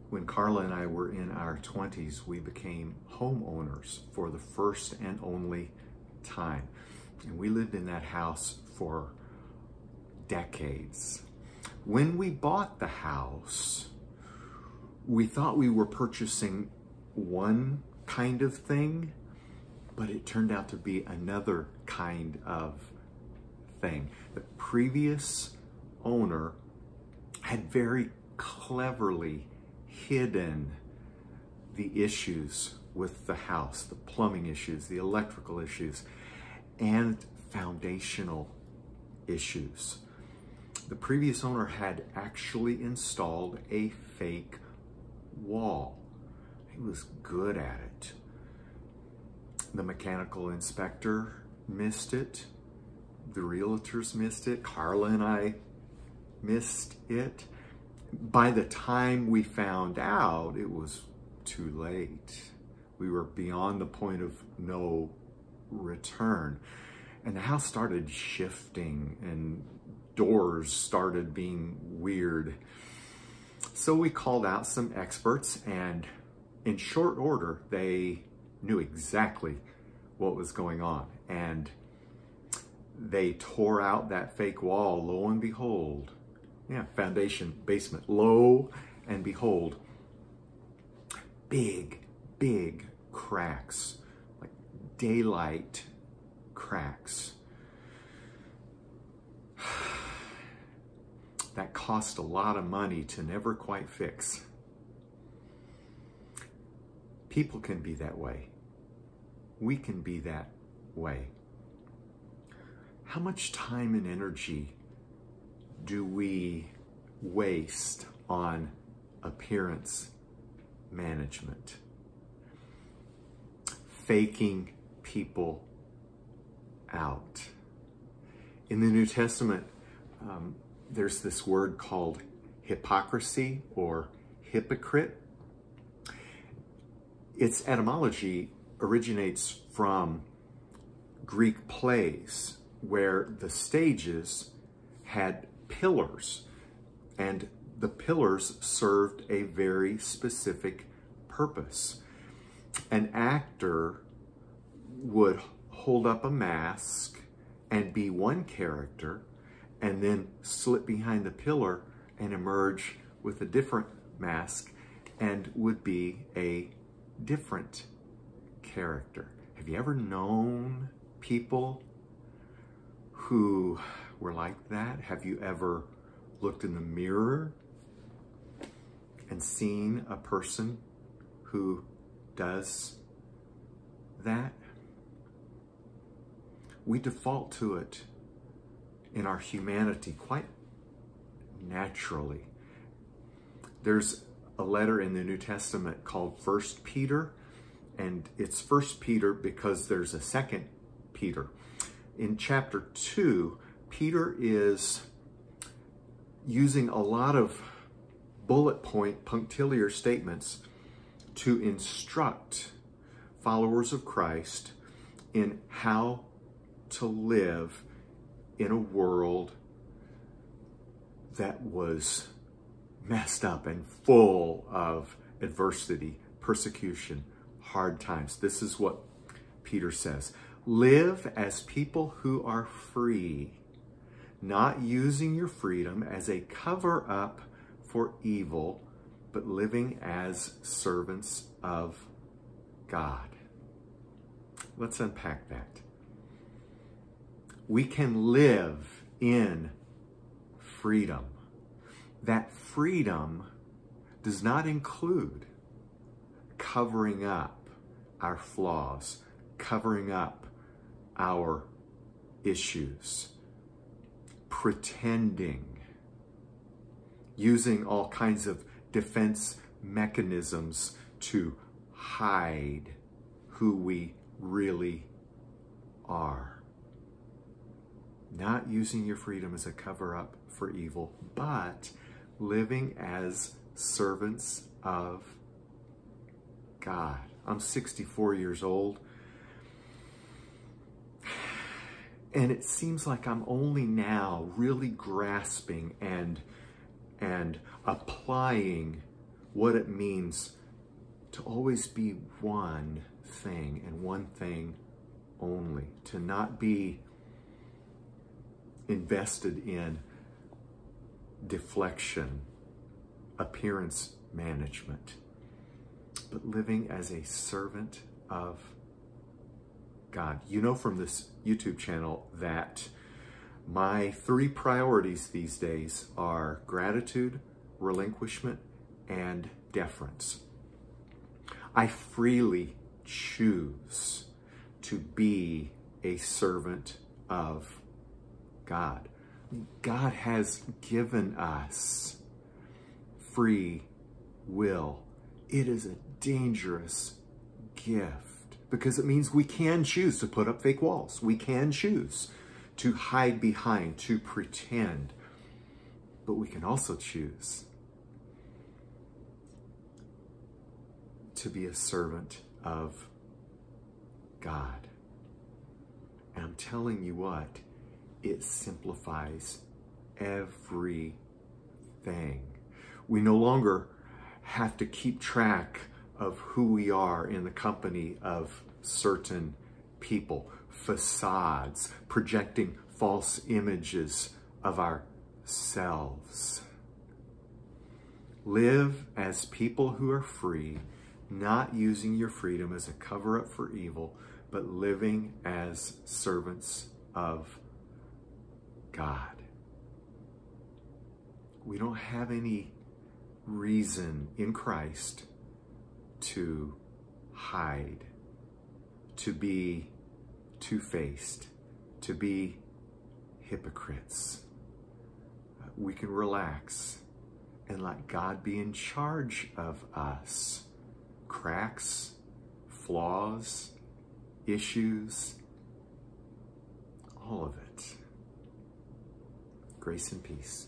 When Carla and I were in our 20s, we became homeowners for the first and only time. And we lived in that house for decades. When we bought the house, we thought we were purchasing one kind of thing, but it turned out to be another kind of thing. The previous owner had very cleverly hidden the issues with the house, the plumbing issues, the electrical issues, and foundational issues. The previous owner had actually installed a fake wall. He was good at it. The mechanical inspector missed it. The realtors missed it. Carla and I missed it. By the time we found out, it was too late. We were beyond the point of no return. And the house started shifting and doors started being weird. So we called out some experts, and in short order, they knew exactly what was going on. And they tore out that fake wall, lo and behold. Yeah, foundation, basement, lo and behold. Big cracks, like daylight cracks. That cost a lot of money to never quite fix. People can be that way. We can be that way. How much time and energy do we waste on appearance management? Faking people out. In the New Testament, there's this word called hypocrisy or hypocrite. Its etymology originates from Greek plays where the stages had pillars, and the pillars served a very specific purpose. An actor would hold up a mask and be one character, and then slip behind the pillar and emerge with a different mask and would be a different character. Have you ever known people who were like that? Have you ever looked in the mirror and seen a person who does that? We default to it in our humanity quite naturally. There's a letter in the New Testament called 1 Peter, and it's 1 Peter because there's a 2 Peter. In chapter 2, Peter is using a lot of bullet point punctiliar statements to instruct followers of Christ in how to live in a world that was messed up and full of adversity, persecution, hard times. This is what Peter says. Live as people who are free, not using your freedom as a cover-up for evil, but living as servants of God. Let's unpack that. We can live in freedom. That freedom does not include covering up our flaws, covering up our issues, pretending, using all kinds of defense mechanisms to hide who we really are. Not using your freedom as a cover-up for evil, but living as servants of God. I'm 64 years old, and it seems like I'm only now really grasping and applying what it means to always be one thing and one thing only, to not be invested in deflection, appearance management, but living as a servant of God. You know from this YouTube channel that my 3 priorities these days are gratitude, relinquishment, and deference. I freely choose to be a servant of God. God has given us free will. It is a dangerous gift because it means we can choose to put up fake walls. We can choose to hide behind, to pretend, but we can also choose to be a servant of God. And I'm telling you what, it simplifies everything. We no longer have to keep track of who we are in the company of certain people, facades, projecting false images of ourselves. Live as people who are free, not using your freedom as a cover-up for evil, but living as servants of God. We don't have any reason in Christ to hide, to be two-faced, to be hypocrites. We can relax and let God be in charge of us. Cracks, flaws, issues, all of it. Grace and peace.